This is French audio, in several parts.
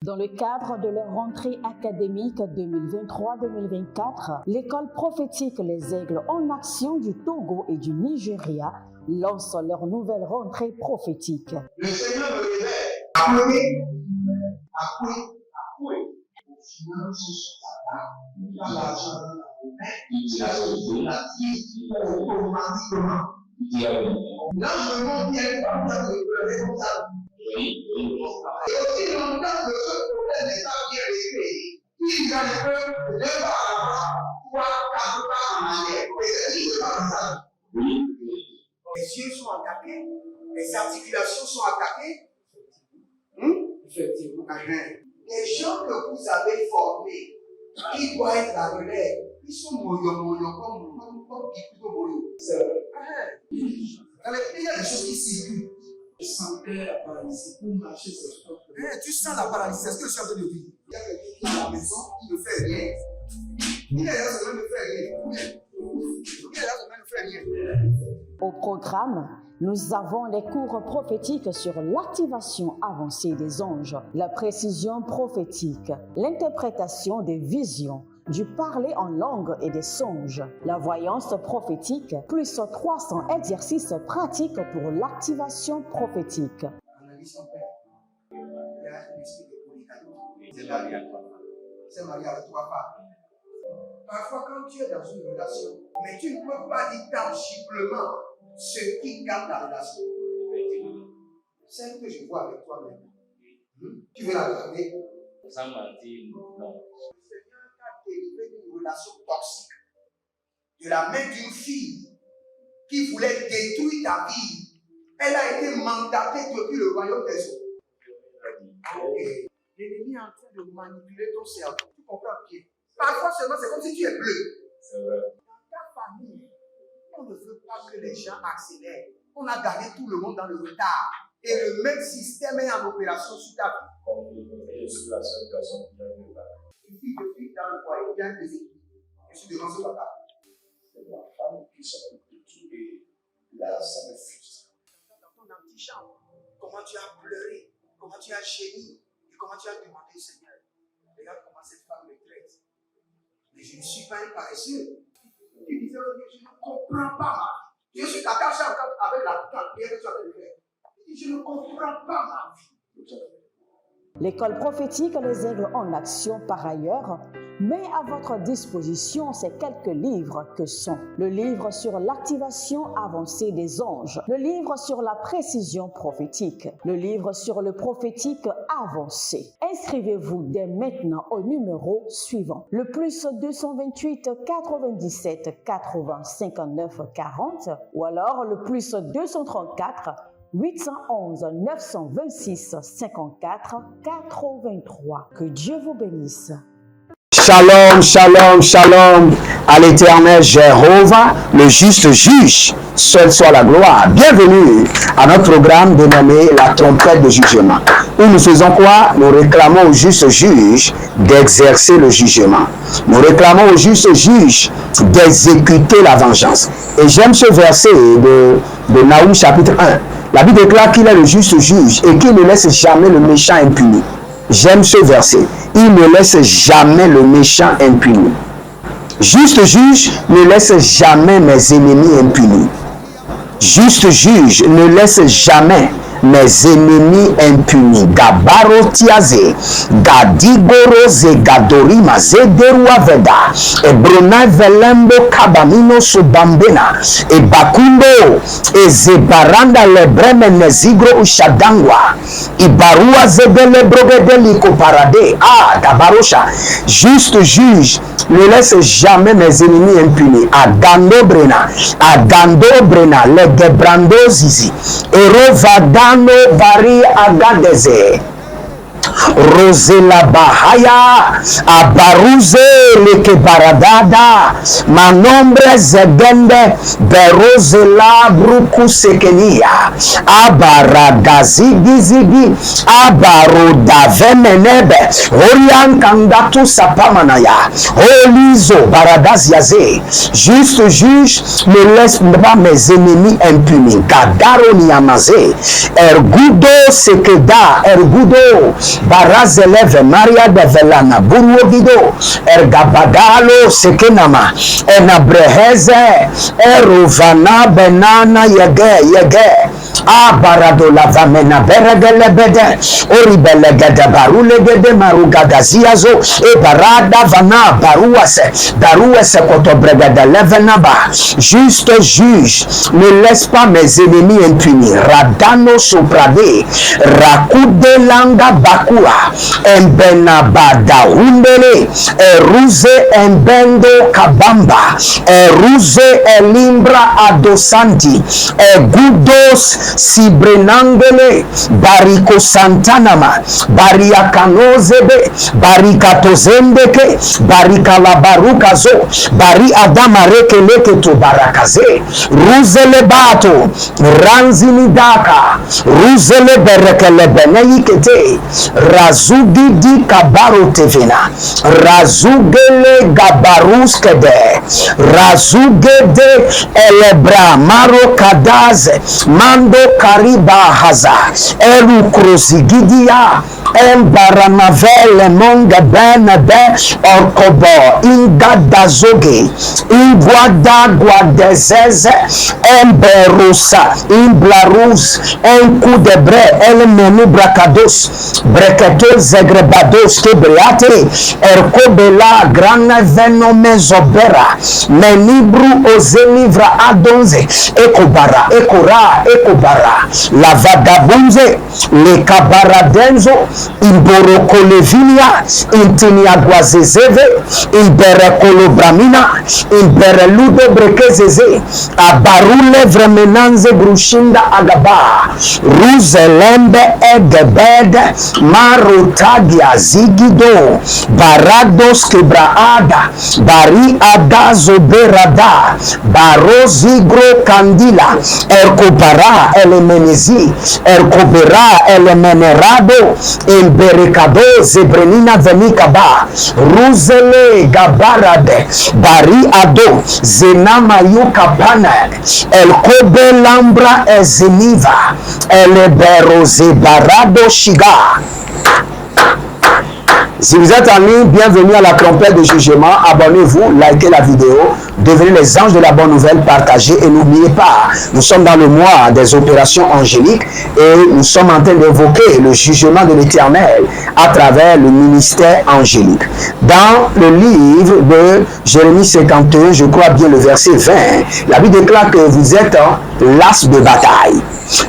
Dans le cadre de leur rentrée académique 2023-2024, l'école prophétique Les Aigles en Action du Togo et du Nigeria lance leur nouvelle rentrée prophétique. Le Seigneur me révèle. Appelez. Au final, ce soir-là, dans l'argent, il a sauvé la vie automatiquement. L'ange vient par de pleurer comme ça. Et aussi longtemps que ce problème n'est pas bien réglé, il y a le peuple de 2 pas à l'avant, 3, 4 pas en arrière. Et c'est ce qui se passe ça. Les yeux sont attaqués, les articulations sont attaquées. Effectivement. Les gens que vous avez formés, qui doivent être la relève, ils sont moyo comme plutôt moyo. C'est vrai. Il y a des choses qui circulent. Je sentais la paralysie pour marcher sur le corps. Tu sens la paralysie, c'est ce que je suis en train de dire. Il y a quelqu'un qui est à la maison, il ne fait rien. Il est là, il ne fait rien. Il est là, il ne fait rien. Au programme, nous avons les cours prophétiques sur l'activation avancée des anges, la précision prophétique, l'interprétation des visions, du parler en langue et des songes, la voyance prophétique, plus 300 exercices pratiques pour l'activation prophétique. Analyse ton père. Il y a un esprit de polygamie. C'est marié avec 3 femmes. Parfois, quand tu es dans une relation, mais tu ne peux pas dire tangiblement ce qui garde la relation. Celle que je vois avec toi-même. Tu veux la garder? Sans mentir, non. Délivré d'une relation toxique, de la main d'une fille qui voulait détruire ta vie. Elle a été mandatée depuis le royaume des eaux. L'ennemi est en train de manipuler ton cerveau. Tu comprends bien? Parfois seulement, c'est comme si tu es bleu. Dans ta famille, on ne veut pas que les gens accélèrent. On a gardé tout le monde dans le retard. Et le même système est en opération sur ta vie. Une fille de fille dans le foyer, bien déséquilibrée. Je suis devant ce papa. C'est ma femme qui s'occupe de tout et là, ça me frustre. Dans ton antichambre, comment tu as pleuré, comment tu as gémi et comment tu as demandé au Seigneur. Regarde comment cette femme me traite. Mais je ne suis pas un paresseux. Tu disais, je ne comprends pas ma vie. Je suis attaché avec la prière que tu as fait de faire. Je ne comprends pas ma vie. L'école prophétique Les Aigles en Action, par ailleurs, met à votre disposition ces quelques livres que sont le livre sur l'activation avancée des anges, le livre sur la précision prophétique, le livre sur le prophétique avancé. Inscrivez-vous dès maintenant au numéro suivant, le +228 97 80 59 40 ou alors le +234 811 926 54 83. Que Dieu vous bénisse. Shalom, shalom, shalom à l'éternel Jéhovah, le juste juge, seul soit la gloire. Bienvenue à notre programme dénommé la trompette de jugement, où nous faisons quoi? Nous réclamons au juste juge d'exercer le jugement. Nous réclamons au juste juge d'exécuter la vengeance. Et j'aime ce verset de Naoum chapitre 1. La Bible déclare qu'il est le juste juge et qu'il ne laisse jamais le méchant impuni. J'aime ce verset. Il ne laisse jamais le méchant impuni. Juste juge ne laisse jamais mes ennemis impunis. Juste juge ne laisse jamais mes ennemis impunis. Gabarotiaze, Gadigoroze, Gadorima, Zederua Veda, Ebrona Velembo Kabamino Subambena, Ebakundo, Ezebaranda Lebreme Nezigro Ushadangwa, Ibarua Zebele Brogedeli Koparade, Gabarosha. Juste juge ne laisse jamais mes ennemis impunis. Agando Brena, le Gebrando Zizi, Erovada. Bari Agadeze Rosela Bahaya Abaruze Leke Baradada Manombre Zedende Berozela Bruku Sekenia Abaragazi Zigi Abaroda Vemenebe Orian Kandatu Sapamanaya Olizo Baradaziaze. Juste juge ne laisse pas mes ennemis impunis. Gadaro Niamaze Ergudo Sekeda Ergudo Barazeleve Maria de Velana Buruovido Ergabadalo Sekenama Enabreheze Erovana Benana Yege Abarado Lavamena Beregelebede Oribelegede Barulegede Marugadaziazo E Barada Vana Baruese Kotobregede Levenaba. Juste juge, ne laisse pas mes ennemis impunis. Radano Soprade Rakude Langa Bakua Embenabada Hundele Eruze Embendo Kabamba Eruze Elimbra Adosanti Egudos Sibrenangele Bariko Santanama Bariakanozebe Barikatozendeke Barikalabarukazo Bari Adamareke Leke to Barakaze Ruzele Bato Ranzinidaka Ruzele Berekele Beneikete Razugi di Kabaro Tevena Razugele Gabaruskede Razugede Elebra Maro Kadaze Mando Kariba Haza Eru Krozigidia Embaramavele Monga Benade Orkobo Ingadazoge Ingwada Guadezeze Emberusa Imblarus Enkudebre Elemenu Brakados Breketo Zegrebados Kebriate Erkobela Grana Venomezobera Menibru Ozenivra Adonze Ekobara Ekobara La Vagabunze Le Kabaradenzo Imborokolevinia Intiniaguazezeve Imberekolobramina Imbereludo Brekezeze Abarule Vremenanze Brushinda Agaba Ruzelembe Egebed Marotagia Zigido Barados Kebraada Bari Adazo Berada Barozigro Kandila Erkobara Elemenezi Erkobera Elemenerado Emberekado Zebrenina Venikaba Ruzele Gabarade Bari Ado Zenama Yukapana Elkobe Lambra Ezeniva Elebero Zebarado Shiga. Si vous êtes en ligne, bienvenue à la trompette de jugement. Abonnez-vous, likez la vidéo, devenez les anges de la bonne nouvelle, partagez et n'oubliez pas, nous sommes dans le mois des opérations angéliques et nous sommes en train d'évoquer le jugement de l'Éternel à travers le ministère angélique. Dans le livre de Jérémie 51, je crois bien le verset 20, la Bible déclare que vous êtes l'as de bataille.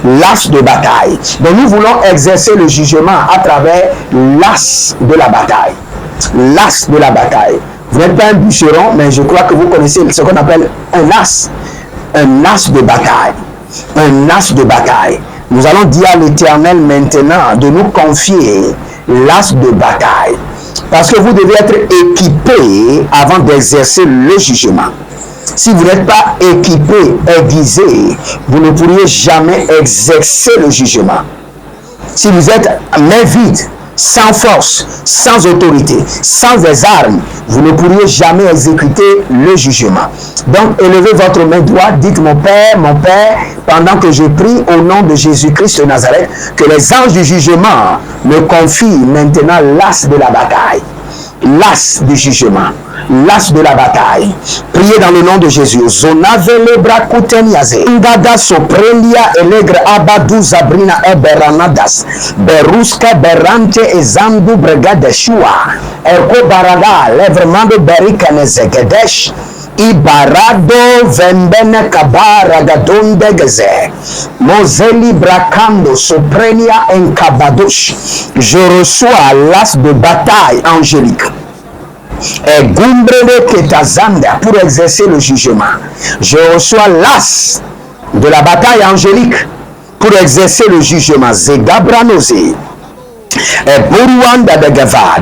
L'as de bataille. Donc nous voulons exercer le jugement à travers l'as de la bataille. L'as de la bataille. Vous n'êtes pas un bûcheron, mais je crois que vous connaissez ce qu'on appelle un as. Un as de bataille. Un as de bataille. Nous allons dire à l'Éternel maintenant de nous confier l'as de bataille. Parce que vous devez être équipé avant d'exercer le jugement. Si vous n'êtes pas équipé, aiguisé, vous ne pourriez jamais exercer le jugement. Si vous êtes main vide, sans force, sans autorité, sans des armes, vous ne pourriez jamais exécuter le jugement. Donc, élevez votre main droite, dites mon Père, pendant que je prie au nom de Jésus-Christ de Nazareth, que les anges du jugement me confient maintenant l'as de la bataille. L'as du jugement, l'as de la bataille. Priez dans le nom de Jésus. Zonavele brakuteniaze. Ingada soprelia elegre abadu zabrina eberanadas. Beruska berante ezandu bregade shua. Erko barada levremando berikane zegedesh. Ibarado vembene kabara gadonde geze. Mozeli brakando soprenia en kabadosh. Je reçois l'as de bataille angélique. Et gumbrele ketazanda pour exercer le jugement. Je reçois l'as de la bataille angélique pour exercer le jugement. Zegabranose. Et Buruanda degava.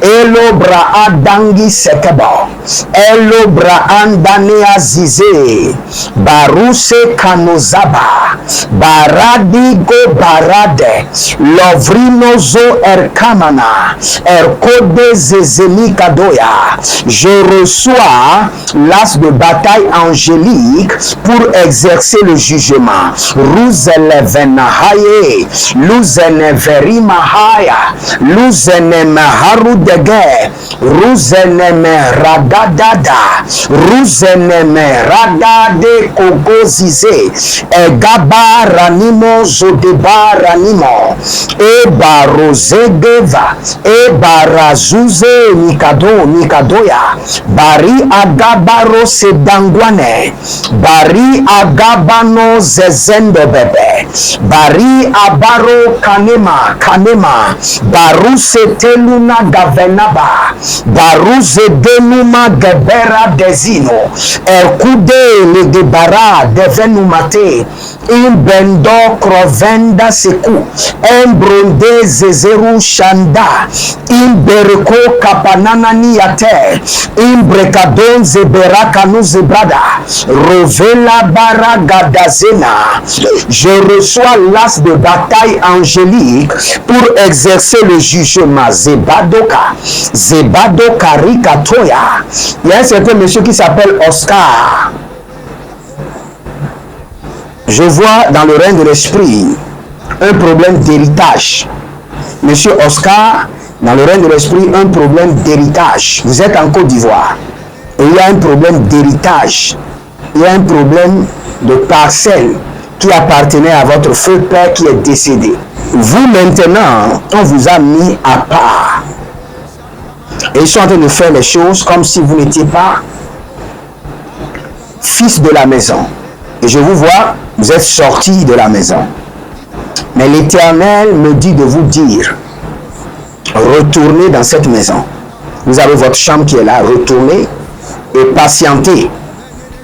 Elo bra adangi sekebo. Elo Braandanea Zize, Baruse Kanozaba, Baradigo Barade, Lovrinozo Erkamana, Erkode Zezemi Kadoya. Je reçois l'as de bataille angélique pour exercer le jugement. Ruzele Venahaye, Luzene Verimahaya, Luzene Meharu Dege, Ruzene Meragadada, Ruzene Meragade Kogozize, Egaba Ranimo Zodeba Ranimo, Eba Rozegeva, Eba Razuze Nikadoya, Bari Agabaro Sedangwane, Bari Agabano Zezendo Bebe, Bari Abaro Kanema, Baruse Teluna Gavenaba, Baruse Denuma Gebera Dezino, Erkude Legibara Devenumate, Imbendo Crovenda Seku, Embronde Zezeru Shanda, Imbereko Kapanana Niate, Imbrekadon Zeberakanu Zebrada, Rovela Baragadazena. Je reçois l'as de bataille angélique pour exercer le jugement. Zebadoka Rikatoya. Il y a un certain monsieur qui s'appelle Oscar. Je vois dans le règne de l'esprit un problème d'héritage. Monsieur Oscar, dans le règne de l'esprit, un problème d'héritage. Vous êtes en Côte d'Ivoire et il y a un problème d'héritage. Il y a un problème de parcelle qui appartenait à votre feu père qui est décédé. Vous maintenant, on vous a mis à part. Et ils sont en train de faire les choses comme si vous n'étiez pas fils de la maison. Et je vous vois, vous êtes sortis de la maison. Mais l'Éternel me dit de vous dire, retournez dans cette maison. Vous avez votre chambre qui est là, retournez et patientez.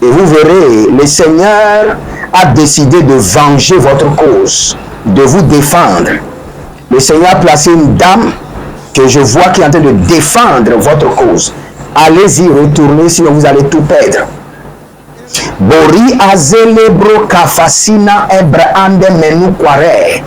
Et vous verrez, le Seigneur a décidé de venger votre cause, de vous défendre. Le Seigneur a placé une dame que je vois qui est en train de défendre votre cause. Allez-y, retournez, sinon vous allez tout perdre. Bori azelebro kafasina ebraande menu kware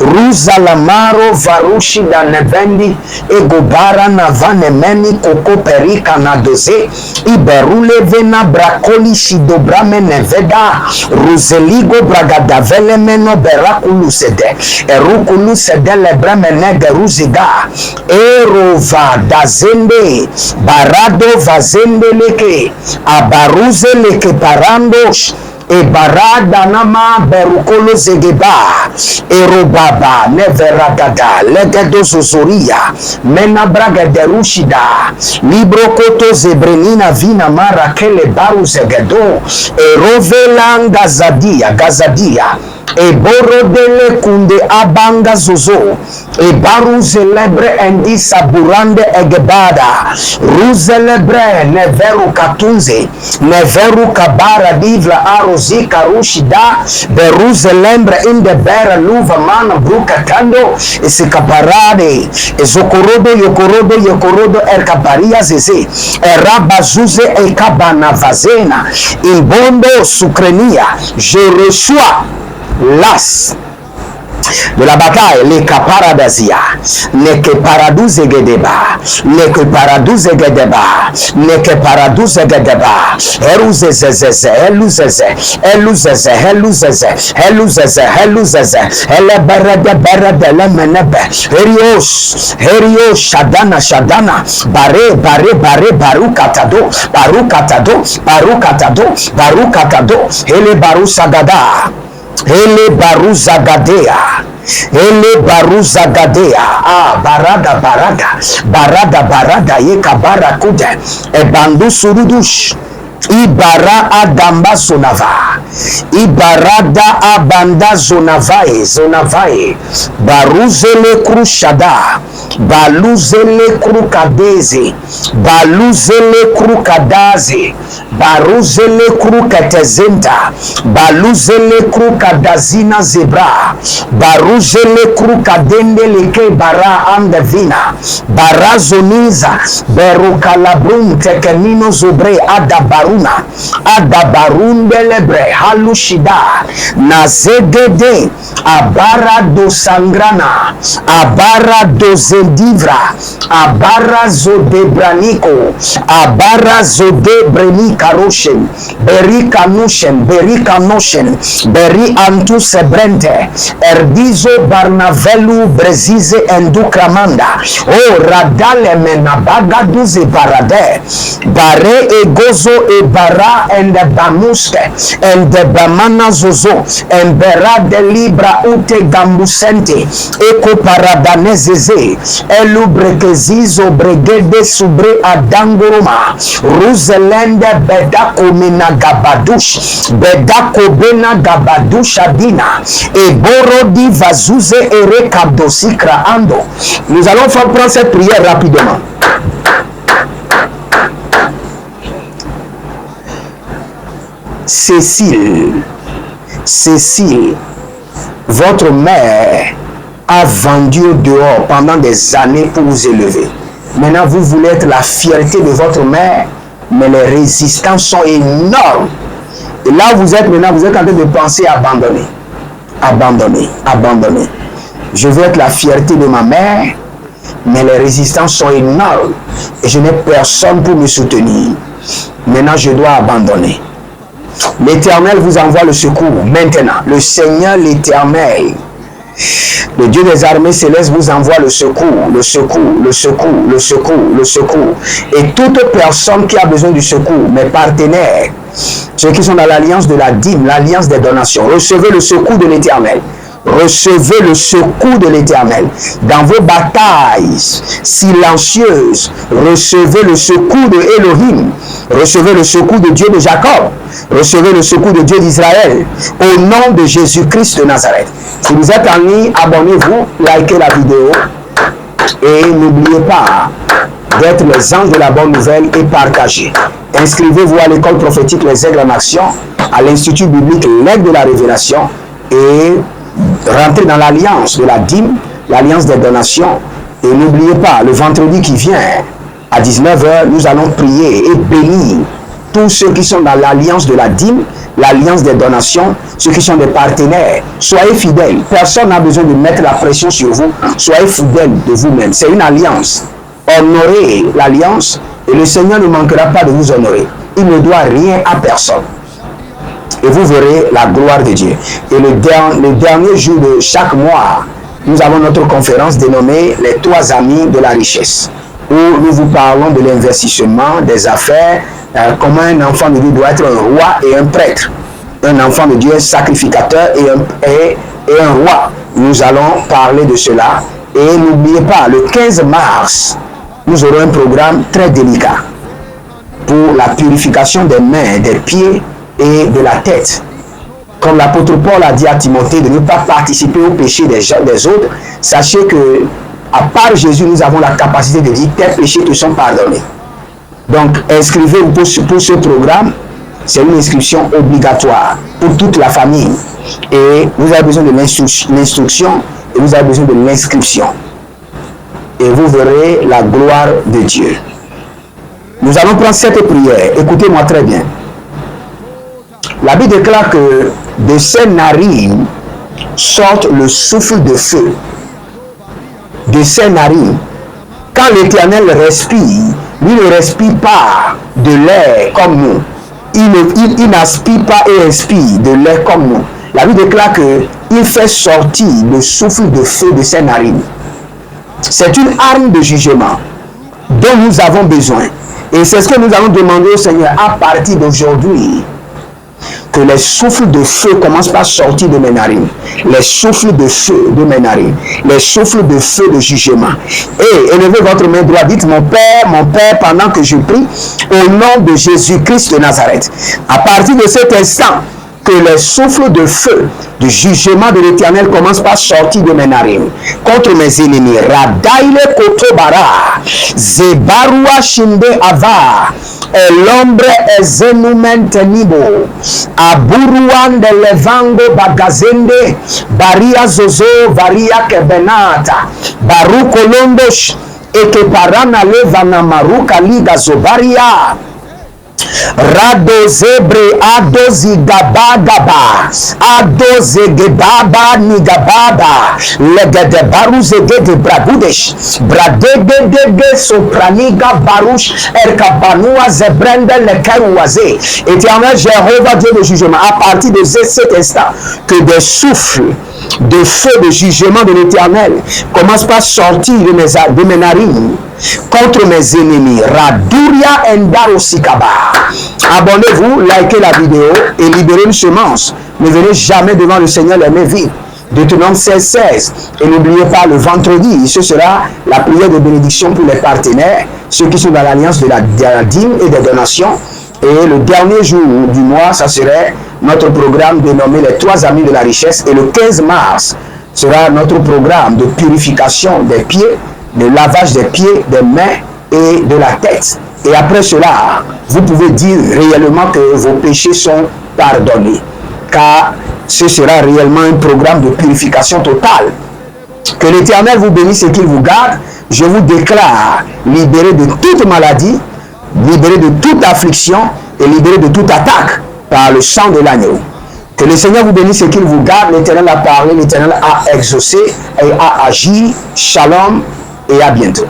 ruza lamaro varushi da nevendi egobara na vanemeni koko perika na doze iberule vena brakoli shidobrame neveda ruzeligo bragadavele meno berakulu sede erukulu sede lebrame nege ruziga erova dazende barado vazende leke abaruze leke parandos e barada nama berukolo zegeba erobaba neveragada legedo zozoria mena braga derushida libro koto zebrenina vina mara kele baru zegedo erovelanga gazadia e boro dele kunde abanga zozo e baru celebre endi saburande egebada ruzelebre neveru katunze neveru kabara divla arozi karushida beruzelembre inde bera luva mana bruka kando esikaparade ezokorodo yokorodo erkaparia zeze eraba zuze ekabana vazena imbondo sukrenia. Je reçois l'as de la bataille, les caparadazia, les que paradouze gedeba, les que paradouze gedeba, les que paradouze gedeba, eluzezeze, ele berede le menebe, herios, shadana, bare, barukatado, ele barusagada. Ele baruzagadea barada yeka barakude e bandu surudush ibara adamba sonava Ibarada abanda zonavae. Baruzele krushada. Baluzele krukadeze. Baluzele krukadaze. Baruzele krukatezenta. Baluzele krukadazina zebra. Baruzele krukadende leke bara andavina. Barazoniza. Berukalabrun tekenino zobre adabaruna. Adabarundelebre halushida. Nazegede. Abara do sangrana. Abara do zendivra. Abara zodebraniko. Abara zodebrenika roshen. Berika nushen. Berika noshen. Beri antu sebrente. Erdizo barnavelu brezize endukramanda. O radale menabaga duze barade. Bare egozo e bara ende bamuske. Ende bamana zozo. Embera de libra ute gambusente. Eko paradanezeze. Elu brekezizo bregede subre adangoroma. Ruzelende bedako mina gabadush. Bedako bena gabadush adina. Eboro di vazuze ere kabdosikra ando. Nous allons faire prendre cette prière rapidement. Cécile, votre mère a vendu au dehors pendant des années pour vous élever. Maintenant, vous voulez être la fierté de votre mère, mais les résistances sont énormes. Et là, vous êtes maintenant, vous êtes en train de penser à abandonner. Abandonner. Je veux être la fierté de ma mère, mais les résistances sont énormes. Et je n'ai personne pour me soutenir. Maintenant, je dois abandonner. L'Éternel vous envoie le secours maintenant. Le Seigneur l'Éternel, le Dieu des armées célestes vous envoie le secours. Et toute personne qui a besoin du secours, mes partenaires, ceux qui sont dans l'alliance de la dîme, l'alliance des donations, recevez le secours de l'Éternel. Recevez le secours de l'Éternel. Dans vos batailles silencieuses, recevez le secours de Elohim. Recevez le secours de Dieu de Jacob. Recevez le secours de Dieu d'Israël. Au nom de Jésus-Christ de Nazareth. Si vous êtes en ligne, abonnez-vous, likez la vidéo. Et n'oubliez pas d'être les anges de la bonne nouvelle et partagez. Inscrivez-vous à l'école prophétique Les Aigles en Action, à l'Institut biblique L'Aigle de la Révélation et rentrez dans l'alliance de la dîme, l'alliance des donations. Et n'oubliez pas, le vendredi qui vient, à 19h, nous allons prier et bénir tous ceux qui sont dans l'alliance de la dîme, l'alliance des donations, ceux qui sont des partenaires. Soyez fidèles. Personne n'a besoin de mettre la pression sur vous. Soyez fidèles de vous-même. C'est une alliance. Honorez l'alliance et le Seigneur ne manquera pas de vous honorer. Il ne doit rien à personne. Et vous verrez la gloire de Dieu. Et le dernier jour de chaque mois, nous avons notre conférence dénommée Les 3 amis de la richesse, où nous vous parlons de l'investissement, des affaires, comment un enfant de Dieu doit être un roi et un prêtre. Un enfant de Dieu, un sacrificateur et un roi. Nous allons parler de cela. Et n'oubliez pas, le 15 mars, nous aurons un programme très délicat pour la purification des mains, des pieds et de la tête. Comme l'apôtre Paul a dit à Timothée de ne pas participer au péché des autres, sachez que à part Jésus, nous avons la capacité de dire tes péchés te sont pardonnés. Donc, inscrivez-vous pour ce programme. C'est une inscription obligatoire pour toute la famille. Et vous avez besoin de l'instruction et vous avez besoin de l'inscription. Et vous verrez la gloire de Dieu. Nous allons prendre cette prière. Écoutez-moi très bien. La Bible déclare que de ses narines sorte le souffle de feu. De ses narines. Quand l'Éternel respire, lui ne respire pas de l'air comme nous. Il n'aspire pas et inspire de l'air comme nous. La Bible déclare qu'il fait sortir le souffle de feu de ses narines. C'est une arme de jugement dont nous avons besoin. Et c'est ce que nous allons demander au Seigneur à partir d'aujourd'hui. Que les souffles de feu commencent par sortir de mes narines. Les souffles de feu de mes narines. Les souffles de feu de jugement. Et élevez votre main droite. Dites mon Père, pendant que je prie, au nom de Jésus-Christ de Nazareth. À partir de cet instant, que les souffles de feu du jugement de l'Éternel commencent par sortir de mes narines contre mes ennemis. Radaile kotobara, zebarua shinde ava, l'ombre ezenumente nibo, aburuan de levango bagazende, baria zozo, varia kebenata, baruko londosh, eke parana levana maruka liga zobaria. Rado zebre ado zigabagaba ado zegebaba nigababa legede baru zegede bragudesh bradegedege sopraniga barush erkabanua zebrende lekeruaze. Éternel Jéhovah, Dieu de jugement, à partir de cet instant, que des souffles de feu de jugement de l'Éternel commencent par sortir de mes narines contre mes ennemis. Raduria endaro sikaba. Abonnez-vous, likez la vidéo et libérez une semence. Ne venez jamais devant le Seigneur les mains vides. Deutéronome 16:16. Et n'oubliez pas, le vendredi, ce sera la prière de bénédiction pour les partenaires, ceux qui sont dans l'alliance de la dîme et des donations. Et le dernier jour du mois, ça serait notre programme dénommé les 3 amis de la richesse. Et le 15 mars sera notre programme de purification des pieds, de lavage des pieds, des mains et de la tête. Et après cela, vous pouvez dire réellement que vos péchés sont pardonnés. Car ce sera réellement un programme de purification totale. Que l'Éternel vous bénisse et qu'il vous garde. Je vous déclare libéré de toute maladie, libéré de toute affliction et libéré de toute attaque par le sang de l'agneau. Que le Seigneur vous bénisse et qu'il vous garde. L'Éternel a parlé, l'Éternel a exaucé et a agi. Shalom et à bientôt.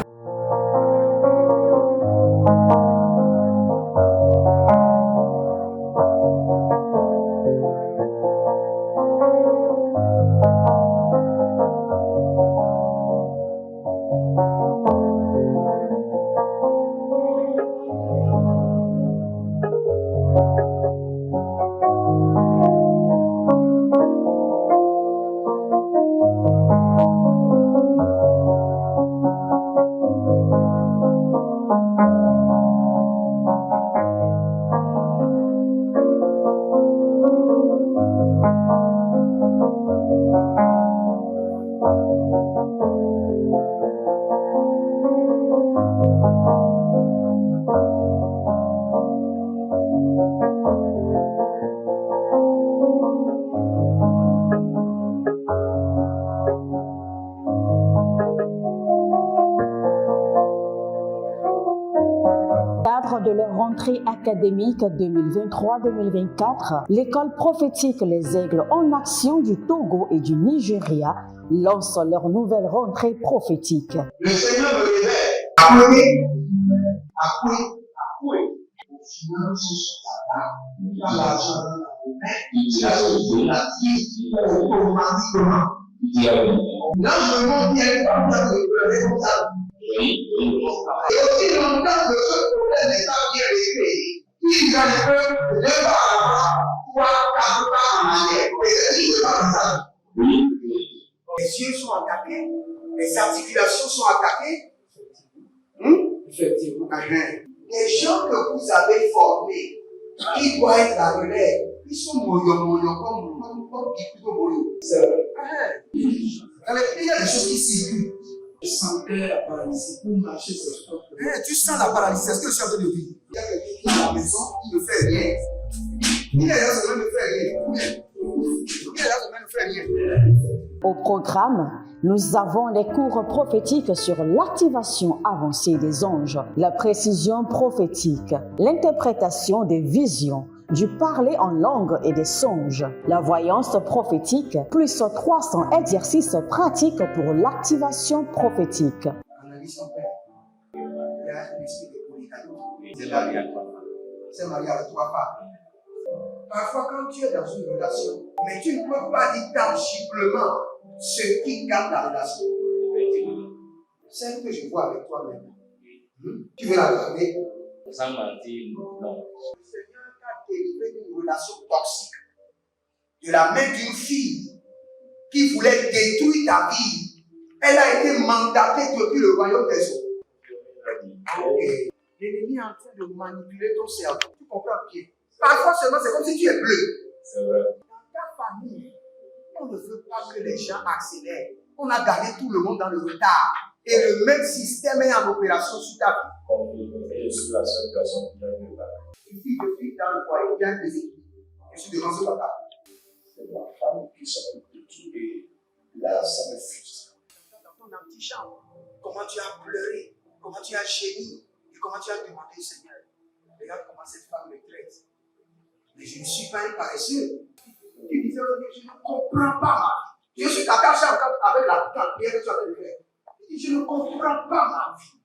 De leur rentrée académique 2023-2024, l'école prophétique Les Aigles en Action du Togo et du Nigeria lance leur nouvelle rentrée prophétique. Le Seigneur me révèle. Appuyez. Finance, l'argent, il a sauvé la vie automatiquement. Là, je montre bien comme ça que le responsable. Et aussi longtemps que ce problème n'est pas bien réglé, il a le peuple de par là, 3, 4 pas en arrière. Et c'est pas ça. Les yeux sont attaqués, les articulations sont attaquées. Effectivement. Les gens que vous avez formés, qui doivent être la relève, ils sont moyons comme plutôt moyons. C'est vrai. Dans les pays, il y a des choses qui circulent. Je sentais la paralysie pour marcher sur ce sport. Tu sens la paralysie, c'est ce que je suis en train de dire. Il y a quelqu'un qui est à la maison, qui ne fait rien. Il y a des gens qui ne fait rien. Au programme, nous avons les cours prophétiques sur l'activation avancée des anges, la précision prophétique, l'interprétation des visions, du parler en langue et des songes, la voyance prophétique, plus 300 exercices pratiques pour l'activation prophétique. Analyse son père. Il y a un esprit de communication. C'est marié à 3 femmes. C'est marié à 3 femmes. Parfois, quand tu es dans une relation, mais tu ne peux pas dire tangiblement ce qui garde la relation. Celle que je vois avec toi maintenant. Tu veux la regarder? Sans mentir, non. Le Seigneur t'a délivré d'une relation toxique. De la main d'une fille qui voulait détruire ta vie. Elle a été mandatée depuis le royaume des eaux. Okay. L'ennemi est en train de manipuler ton cerveau. Tu comprends bien? Parfois seulement, c'est comme si tu es bleu. C'est vrai. Dans ta famille, on ne veut pas que les gens accélèrent. On a gardé tout le monde dans le retard. Et le même système est en opération sur ta vie. Comme je suis la seule personne qui a vu le bac. Une fille de fille dans le foyer, bien des équipes. Je suis devant ce papa. C'est ma femme qui s'occupe de tout et là, ça me frustre. Dans ton antichambre, comment tu as pleuré, comment tu as gémi et comment tu as demandé au Seigneur. Regarde comment cette femme me traite. Mais je ne suis pas un paresseux. Tu disais, je ne comprends pas ma vie. Je suis attaché avec la prière que tu as fait de faire. Je ne comprends pas ma vie.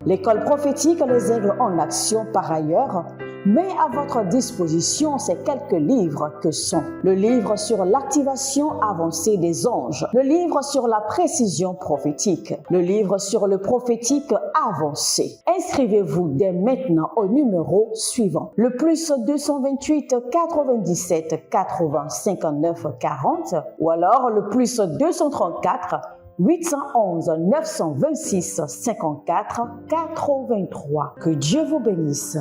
L'école prophétique Les Aigles en Action, par ailleurs, met à votre disposition ces quelques livres que sont le livre sur l'activation avancée des anges, le livre sur la précision prophétique, le livre sur le prophétique avancé. Inscrivez-vous dès maintenant au numéro suivant, le plus 228 97 80 59 40 ou alors le plus 234 811 926 54 83. Que Dieu vous bénisse.